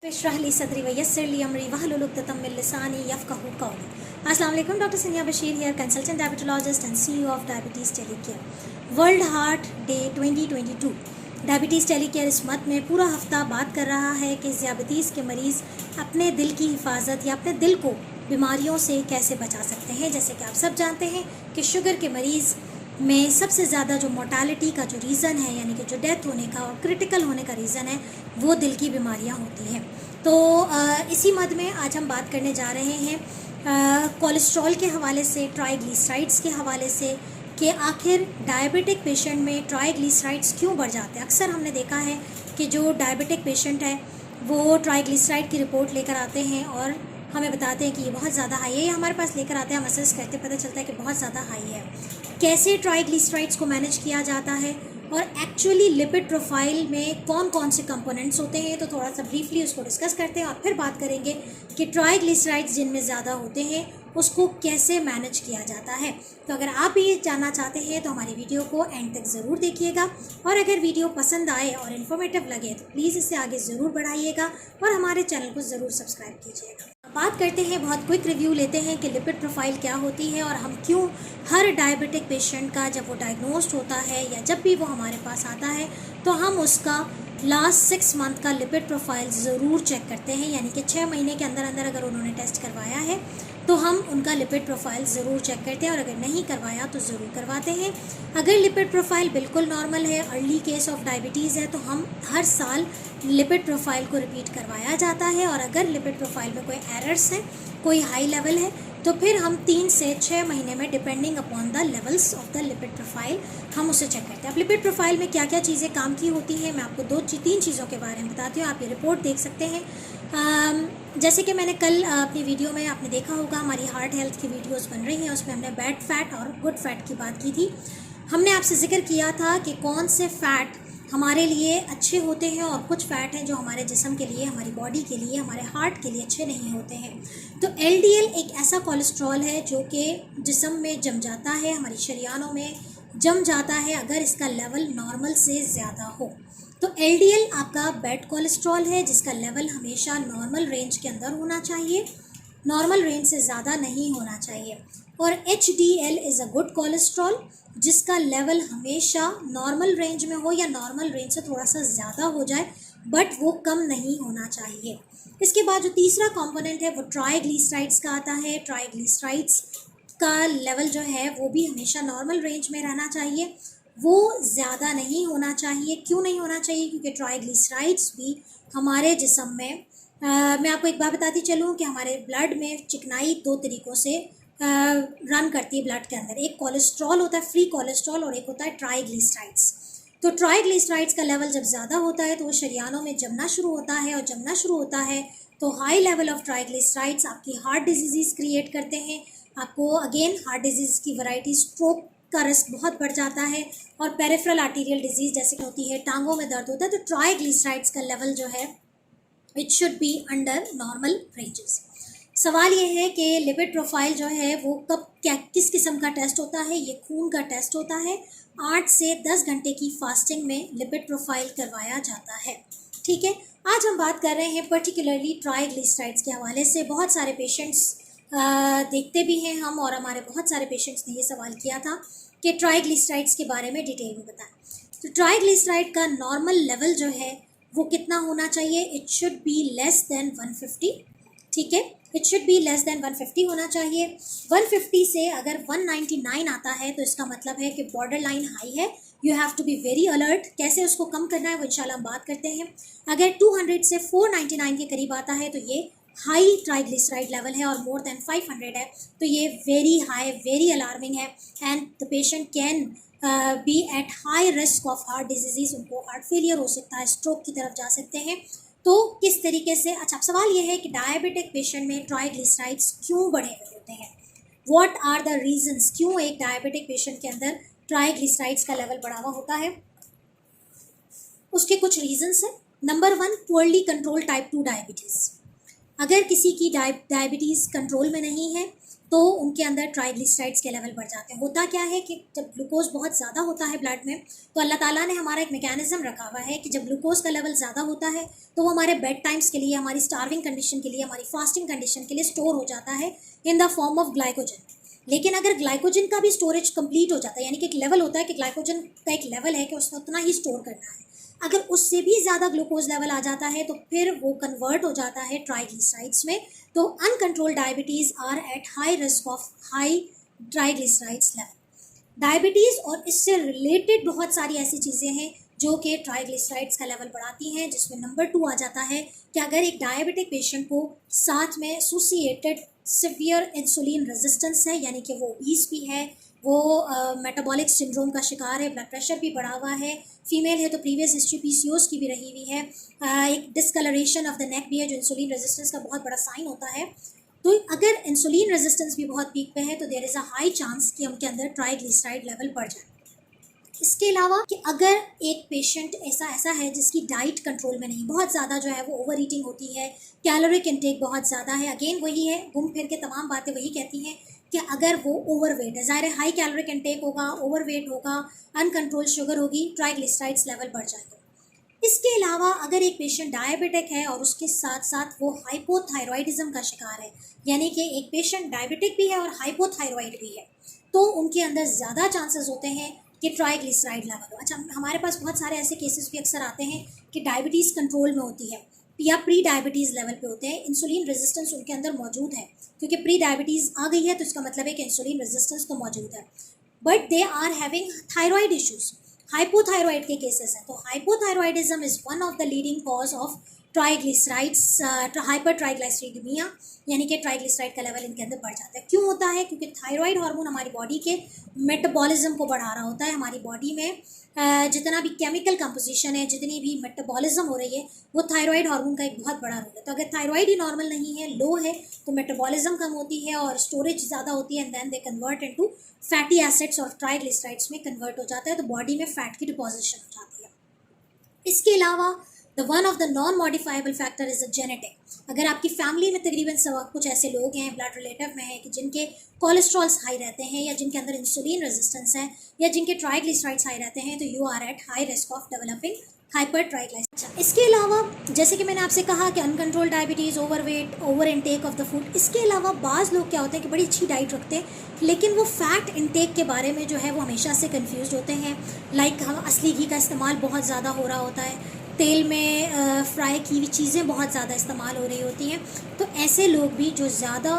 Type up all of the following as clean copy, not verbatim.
इश्रह ली सदरी वयस्सिर ली अमरी वहलुल उक़दतम मिन लिसानी यफ़क़हू क़ौली। अस्सलाम वालेकुम, डॉक्टर सनिया Bashir here, consultant diabetologist and CEO of diabetes टेलीकेयर। World heart day 2022 diabetes टेलीकेयर इस मत में पूरा हफ्ता बात कर रहा है कि ज़ियाबतीज़ के मरीज़ अपने दिल की हिफाजत या अपने दिल को बीमारियों से कैसे बचा सकते हैं। जैसे कि आप सब जानते हैं कि शुगर के मरीज़ में सबसे ज़्यादा जो मोर्टालिटी का जो रीज़न है, यानी कि जो डेथ होने का और क्रिटिकल होने का रीज़न है, वो दिल की बीमारियां होती हैं। तो इसी मद में आज हम बात करने जा रहे हैं कोलेस्ट्रॉल के हवाले से, ट्राइग्लिसराइड्स के हवाले से, कि आखिर डायबिटिक पेशेंट में ट्राइग्लिसराइड्स क्यों बढ़ जाते हैं। अक्सर हमने देखा है कि जो डायबिटिक पेशेंट है वो ट्राइग्लिसराइड की रिपोर्ट लेकर आते हैं और हमें बताते हैं कि ये बहुत ज़्यादा हाई है, या हमारे पास लेकर आते हैं, हम असेस करते पता चलता है कि बहुत ज़्यादा हाई है। कैसे ट्राइग्लिसराइड्स को मैनेज किया जाता है और एक्चुअली लिपिड प्रोफाइल में कौन कौन से कंपोनेंट्स होते हैं, तो थोड़ा सा ब्रीफली उसको डिस्कस करते हैं और फिर बात करेंगे कि ट्राइग्लिसराइड्स जिनमें ज़्यादा होते हैं उसको कैसे मैनेज किया जाता है। तो अगर आप भी जानना चाहते हैं तो हमारी वीडियो को एंड तक ज़रूर देखिएगा, और अगर वीडियो पसंद आए और इन्फॉर्मेटिव लगे तो प्लीज़ इसे आगे ज़रूर बढ़ाइएगा और हमारे चैनल को ज़रूर सब्सक्राइब कीजिएगा। बात करते हैं, बहुत क्विक रिव्यू लेते हैं कि लिपिड प्रोफाइल क्या होती है और हम क्यों हर डायबिटिक पेशेंट का जब वो डायग्नोस्ड होता है या जब भी वो हमारे पास आता है तो हम उसका लास्ट 6 मंथ का लिपिड प्रोफाइल ज़रूर चेक करते हैं। यानी कि 6 महीने के अंदर अंदर अगर उन्होंने टेस्ट करवाया है तो हम उनका लिपिड प्रोफाइल ज़रूर चेक करते हैं, और अगर नहीं करवाया तो ज़रूर करवाते हैं। अगर लिपिड प्रोफाइल बिल्कुल नॉर्मल है, अर्ली केस ऑफ डायबिटीज़ है, तो हम हर साल लिपिड प्रोफाइल को रिपीट करवाया जाता है। और अगर लिपिड प्रोफाइल में कोई एरर्स हैं, कोई हाई लेवल है, तो फिर हम 3 से 6 महीने में depending upon the levels of the lipid profile हम उसे चेक करते हैं। अब लिपिड प्रोफाइल में क्या क्या चीज़ें काम की होती हैं, मैं आपको 3 चीज़ों के बारे में बताती हूँ। आप ये रिपोर्ट देख सकते हैं। जैसे कि मैंने कल अपनी वीडियो में आपने देखा होगा, हमारी हार्ट हेल्थ की वीडियोस बन रही हैं, उसमें हमने बैड फैट और गुड फैट की बात की थी। हमने आपसे जिक्र किया था कि कौन से फ़ैट हमारे लिए अच्छे होते हैं और कुछ फ़ैट हैं जो हमारे जिस्म के लिए, हमारी बॉडी के लिए, हमारे हार्ट के लिए अच्छे नहीं होते हैं। तो LDL एक ऐसा कोलेस्ट्रॉल है जो कि जिस्म में जम जाता है, हमारी शरीयानों में जम जाता है अगर इसका लेवल नॉर्मल से ज़्यादा हो। तो LDL आपका बैड कोलेस्ट्रॉल है जिसका लेवल हमेशा नॉर्मल रेंज के अंदर होना चाहिए, नॉर्मल रेंज से ज़्यादा नहीं होना चाहिए। और HDL is a good cholesterol जिसका लेवल हमेशा नॉर्मल रेंज में हो या नॉर्मल रेंज से थोड़ा सा ज़्यादा हो जाए, बट वो कम नहीं होना चाहिए। इसके बाद जो तीसरा कंपोनेंट है वो ट्राइग्लिसराइड्स का आता है। ट्राइग्लिसराइड्स का लेवल जो है वो भी हमेशा नॉर्मल रेंज में रहना चाहिए, वो ज़्यादा नहीं होना चाहिए। क्यों नहीं होना चाहिए? क्योंकि ट्राइग्लिसराइड्स भी हमारे जिस्म में मैं आपको एक बात बताती चलूँ कि हमारे ब्लड में चिकनाई 2 तरीक़ों से रन करती है ब्लड के अंदर। एक कोलेस्ट्रॉल होता है, फ्री कोलेस्ट्रॉल, और एक होता है ट्राइग्लिसराइड्स। तो ट्राइग्लिसराइड्स का लेवल जब ज़्यादा होता है तो वो शरीयानों में जमना शुरू होता है, और जमना शुरू होता है तो हाई लेवल ऑफ ट्राइग्लिसराइड्स आपकी हार्ट डिजीज़ क्रिएट करते हैं। आपको अगेन हार्ट डिजीज़ की वैरायटी, स्ट्रोक का रिस्क बहुत बढ़ जाता है, और पेरिफेरल आर्टीरियल डिजीज़ जैसे कि होती है, टांगों में दर्द होता है। तो ट्राइग्लिसराइड्स का लेवल जो है it should be under normal ranges. सवाल ये है कि लिपिड प्रोफाइल जो है वो कब, क्या, किस किस्म का टेस्ट होता है। ये खून का टेस्ट होता है। 8 से 10 घंटे की फास्टिंग में लिपिड प्रोफाइल करवाया जाता है। ठीक है, आज हम बात कर रहे हैं पर्टिकुलरली ट्राइग्लिसराइड्स के हवाले से। बहुत सारे पेशेंट्स देखते भी हैं हम, और हमारे बहुत सारे पेशेंट्स ने ये सवाल किया था कि ट्राइग्लिसराइड्स के बारे में डिटेल में बताएं। तो ट्राइग्लिसराइड का नॉर्मल लेवल जो है वो कितना होना चाहिए? It should be less than 150। ठीक है, it should be less than 150 होना चाहिए। 150 से अगर 199 आता है तो इसका मतलब है कि बॉर्डर लाइन हाई है। You have to be very alert. कैसे उसको कम करना है वो इंशाल्लाह हम बात करते हैं। अगर 200 से 499 के करीब आता है तो ये हाई ट्राइग्लिसराइड लेवल है, और मोर देन 500 है तो ये वेरी हाई, वेरी अलार्मिंग है, and the patient can be eight high risk of heart disease. उनको हार्ट फेलियर हो सकता है, स्ट्रोक की तरफ जा सकते हैं। तो किस तरीके से, अच्छा, अब सवाल ये है कि डायबिटिक पेशेंट में ट्राइग्लिसराइड्स क्यों बढ़े हुए होते हैं? व्हाट आर द रीजंस, क्यों एक डायबिटिक पेशेंट के अंदर ट्राइग्लिसराइड्स का लेवल बढ़ा हुआ होता है? उसके कुछ रीजंस हैं। Number 1, poorly control type 2 diabetes. अगर किसी की डायबिटीज़ कंट्रोल में नहीं है तो उनके अंदर ट्राइग्लिसराइड्स के लेवल बढ़ जाते हैं। होता क्या है कि जब ग्लूकोज बहुत ज़्यादा होता है ब्लड में, तो अल्लाह ताला ने हमारा एक मैकेनिज्म रखा हुआ है कि जब ग्लूकोज का लेवल ज़्यादा होता है तो वो हमारे बेड टाइम्स के लिए, हमारी स्टार्विंग कंडीशन के लिए, हमारी फास्टिंग कंडीशन के लिए स्टोर हो जाता है in the form of glycogen. लेकिन अगर ग्लाइकोजन का भी स्टोरेज कंप्लीट हो जाता है, यानी कि एक लेवल होता है कि ग्लाइकोजन का एक लेवल है कि उसने उतना ही स्टोर करना है, अगर उससे भी ज़्यादा ग्लूकोज लेवल आ जाता है तो फिर वो कन्वर्ट हो जाता है ट्राइग्लिसराइड्स में। तो uncontrolled diabetes are at high risk of high triglycerides level. Diabetes और इससे रिलेटेड बहुत सारी ऐसी चीज़ें हैं जो कि ट्राइग्लिसराइड्स का लेवल बढ़ाती हैं, जिसमें नंबर 2 आ जाता है कि अगर एक डायबिटिक पेशेंट को साथ में एसोसिएटेड सिवियर इंसुलिन रेजिस्टेंस है, यानी कि वो ओबीस भी है, वो मेटाबॉलिक सिंड्रोम का शिकार है, ब्लड प्रेशर भी बढ़ा हुआ है, फीमेल है तो प्रीवियस हिस्ट्री पीसीओएस की भी रही हुई है, एक डिस्कलरेशन ऑफ द नेक भी है जो इंसुलिन रेजिस्टेंस का बहुत बड़ा साइन होता है। तो अगर इंसुलिन रेजिस्टेंस भी बहुत पीक पे है तो there is a high chance कि उनके अंदर ट्राइग्लिसराइड लेवल बढ़ जाए। इसके अलावा कि अगर एक पेशेंट ऐसा है जिसकी डाइट कंट्रोल में नहीं, बहुत ज़्यादा जो है वो ओवर ईटिंग होती है, कैलोरिक इंटेक बहुत ज़्यादा है, अगेन वही है, घूम फिर के तमाम बातें वही कहती हैं कि अगर वो ओवरवेट है, ज़ाहिर है हाई कैलोरिक इंटेक होगा, ओवरवेट होगा, अनकंट्रोल शुगर होगी, ट्राइग्लिसराइड्स लेवल बढ़ जाएगा। इसके अलावा अगर एक पेशेंट डायबिटिक है और उसके साथ साथ वो हाइपोथायरॉयडिज्म का शिकार है, यानी कि एक पेशेंट डायबिटिक भी है और हाइपोथायरॉयड भी है, तो उनके अंदर ज़्यादा चांसेस होते हैं कि ट्राइग्लिसराइड लेवल हो। अच्छा, हमारे पास बहुत सारे ऐसे केसेस भी अक्सर आते हैं कि डायबिटीज़ कंट्रोल में होती है या प्री डायबिटीज़ लेवल पे होते हैं, इंसुलिन रेजिस्टेंस उनके अंदर मौजूद है, क्योंकि प्री डायबिटीज़ आ गई है तो इसका मतलब है कि इंसुलिन रेजिस्टेंस तो मौजूद है, but they are having thyroid issues, hypothyroid के केसेस हैं। तो hypothyroidism is one of the leading cause of triglycerides, hypertriglyceridemia, यानी कि ट्राइग्लिसराइड का लेवल इनके अंदर बढ़ जाता है। क्यों होता है? क्योंकि थायराइड हार्मोन हमारी बॉडी के मेटाबॉलिज्म को बढ़ा रहा होता है। हमारी बॉडी में जितना भी केमिकल कंपोजिशन है, जितनी भी मेटाबॉलिज्म हो रही है, वो थायराइड हार्मोन का एक बहुत बड़ा रोल है। तो अगर थायराइड ही नॉर्मल नहीं है, लो है, तो मेटाबॉलिज्म कम होती है और स्टोरेज ज़्यादा होती है, and then they convert into fatty acids और ट्राइग्लिसराइड्स में कन्वर्ट हो जाता है, तो बॉडी में फैट की डिपॉजिशन हो जाती है। इसके अलावा the one of the non modifiable factor is a genetic. अगर आपकी फैमिली में तकरीबन कुछ ऐसे लोग हैं, ब्लड रिलेटिव में है, कि जिनके कोलेस्ट्रॉल्स हाई रहते हैं या जिनके अंदर इंसुलिन रेजिस्टेंस है या जिनके ट्राइग्लिसराइड्स हाई रहते हैं, तो you are at high risk of developing hyper triglyceride. इसके अलावा जैसे कि मैंने आपसे कहा कि uncontrol diabetes, overweight, over intake of the food. इसके अलावा बाज़ लोग क्या होते हैं कि बड़ी अच्छी डाइट रखते हैं, लेकिन वो फैट इनटेक के बारे में जो है वो हमेशा से कन्फ्यूज होते हैं। लाइक हम असली घी का इस्तेमाल बहुत ज़्यादा हो रहा होता है, तेल में फ्राई की हुई चीज़ें बहुत ज़्यादा इस्तेमाल हो रही होती हैं। तो ऐसे लोग भी जो ज़्यादा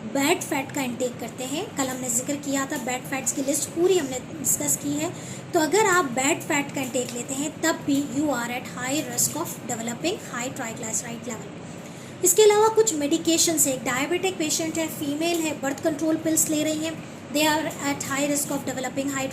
बैड फैट का इंटेक करते हैं, कल हमने जिक्र किया था, बैड फैट्स की लिस्ट पूरी हमने डिस्कस की है, तो अगर आप बैड फैट का इंटेक लेते हैं तब भी you are at high risk of developing high triglyceride level. इसके अलावा कुछ मेडिकेशन है, एक डायबिटिक पेशेंट है, फीमेल है, बर्थ कंट्रोल पिल्स ले रही हैं, they are at high risk of developing high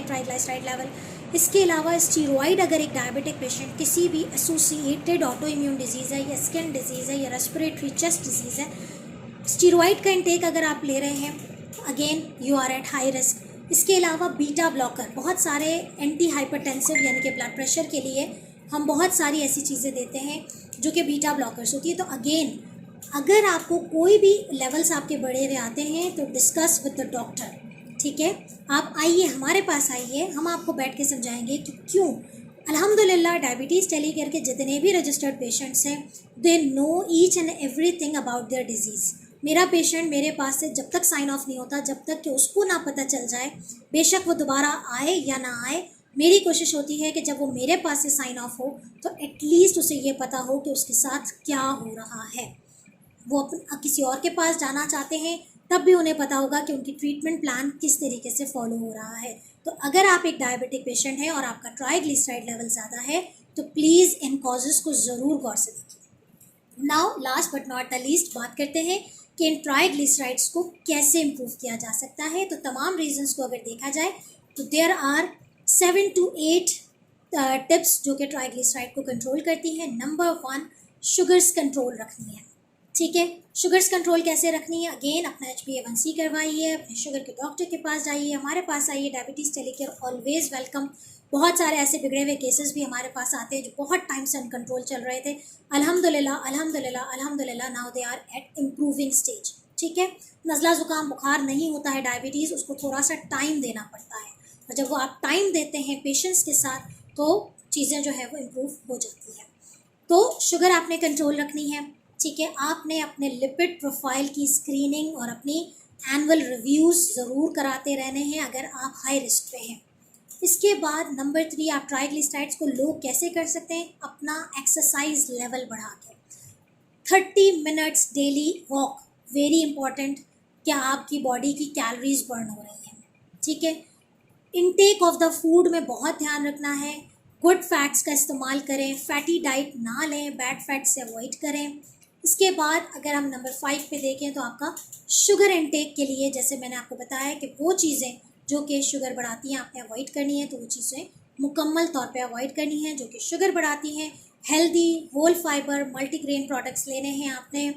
triglyceride level. इसके अलावा स्टीरॉइड, अगर एक डायबिटिक पेशेंट किसी भी एसोसिएटेड ऑटो इम्यून डिजीज़ है या स्किन डिजीज़ है या रेस्पिरेटरी चेस्ट डिजीज़ है, स्टीरॉइड का इंटेक अगर आप ले रहे हैं, again you are at high risk. इसके अलावा बीटा ब्लॉकर, बहुत सारे एंटी हाइपरटेंसिव यानी कि ब्लड प्रेशर के लिए हम बहुत सारी ऐसी चीज़ें देते हैं जो कि बीटा ब्लॉकर्स होती है। तो अगेन अगर आपको कोई भी लेवल्स आपके बढ़े हुए आते हैं तो डिस्कस विद द डॉक्टर, ठीक है? आप आइए, हमारे पास आइए, हम आपको बैठ के समझाएंगे कि क्यों। अल्हम्दुलिल्लाह डायबिटीज़ टेलीकेयर के जितने भी रजिस्टर्ड पेशेंट्स हैं, they know each and everything about their disease. मेरा पेशेंट मेरे पास से जब तक साइन ऑफ नहीं होता, जब तक कि उसको ना पता चल जाए, बेशक वो दोबारा आए या ना आए, मेरी कोशिश होती है कि जब वो मेरे पास से साइन ऑफ हो तो एटलीस्ट उसे ये पता हो कि उसके साथ क्या हो रहा है। वो किसी और के पास जाना चाहते हैं तब भी उन्हें पता होगा कि उनकी ट्रीटमेंट प्लान किस तरीके से फॉलो हो रहा है। तो अगर आप एक डायबिटिक पेशेंट हैं और आपका ट्राइग्लिसराइड लेवल ज़्यादा है तो प्लीज़ इन कॉजेज़ को ज़रूर गौर से देखिए। Now last but not the least बात करते हैं कि इन ट्राइग्लिसराइड्स को कैसे इम्प्रूव किया जा सकता है। तो तमाम रीजंस को अगर देखा जाए तो देयर आर 7 to 8 टिप्स जो कि ट्राइग्लिसराइड को कंट्रोल करती हैं। नंबर 1, शुगर्स कंट्रोल रखनी है, ठीक है। शुगर्स कंट्रोल कैसे रखनी है, अगेन अपना HbA1c करवाइए, अपने शुगर के डॉक्टर के पास जाइए, हमारे पास आइए, डायबिटीज़ टेलीकेयर ऑलवेज वेलकम। बहुत सारे ऐसे बिगड़े हुए केसेस भी हमारे पास आते हैं जो बहुत टाइम से अनकंट्रोल चल रहे थे। अल्हम्दुलिल्लाह अल्हम्दुलिल्लाह अल्हम्दुलिल्लाह now they are at improving stage. ठीक है। नज़ला ज़ुकाम बुखार नहीं होता है डायबिटीज़, उसको थोड़ा सा टाइम देना पड़ता है, और जब वो आप टाइम देते हैं पेशेंस के साथ तो चीज़ें जो है वो इम्प्रूव हो जाती है। तो शुगर आपने कंट्रोल रखनी है। ठीक है। आपने अपने लिपिड प्रोफाइल की स्क्रीनिंग और अपनी एनुअल रिव्यूज़ ज़रूर कराते रहने हैं अगर आप हाई रिस्क पे हैं। इसके बाद नंबर 3, आप ट्राइग्लिसराइड्स को लो कैसे कर सकते हैं, अपना एक्सरसाइज लेवल बढ़ा के 30 minutes daily walk, very important. क्या आपकी बॉडी की कैलोरीज बर्न हो रही हैं। ठीक है। इनटेक ऑफ द फूड में बहुत ध्यान रखना है, गुड फैट्स का इस्तेमाल करें, फैटी डाइट ना लें, बैड फैट से अवॉइड करें। इसके बाद अगर हम नंबर 5 पे देखें तो आपका शुगर इनटेक के लिए, जैसे मैंने आपको बताया कि वो चीज़ें जो कि शुगर बढ़ाती हैं आपने अवॉइड करनी है, तो वो चीज़ें मुकम्मल तौर पे अवॉइड करनी है जो कि शुगर बढ़ाती हैं। Healthy whole fibre multigrain products लेने हैं आपने।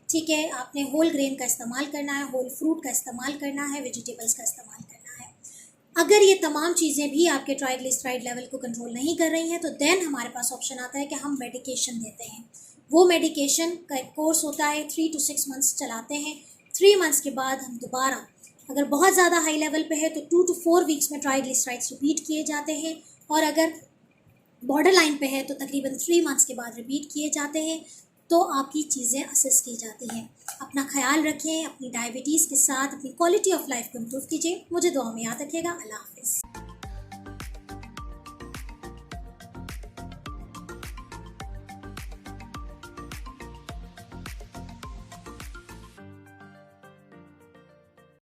ठीक है। आपने होल ग्रेन का इस्तेमाल करना है, होल फ्रूट का इस्तेमाल करना है, वेजिटेबल्स का इस्तेमाल करना है। अगर ये तमाम चीज़ें भी आपके ट्राइग्लिसराइड लेवल को कंट्रोल नहीं कर रही हैं तो देन हमारे पास ऑप्शन आता है कि हम मेडिकेशन देते हैं। वो मेडिकेशन का एक कोर्स होता है, 3 to 6 मंथ्स चलाते हैं। 3 मंथ्स के बाद हम दोबारा, अगर बहुत ज़्यादा हाई लेवल पे है तो 2 to 4 वीक्स में ट्राइग्लिसराइड्स रिपीट किए जाते हैं, और अगर बॉर्डर लाइन पे है तो तकरीबन 3 मंथ्स के बाद रिपीट किए जाते हैं। तो आपकी चीज़ें असेस की जाती हैं। अपना ख्याल रखें, अपनी डायबिटीज़ के साथ अपनी क्वालिटी ऑफ लाइफ को इम्प्रूव कीजिए। मुझे दुआ में याद रखिएगा। अल्लाह हाफिज़।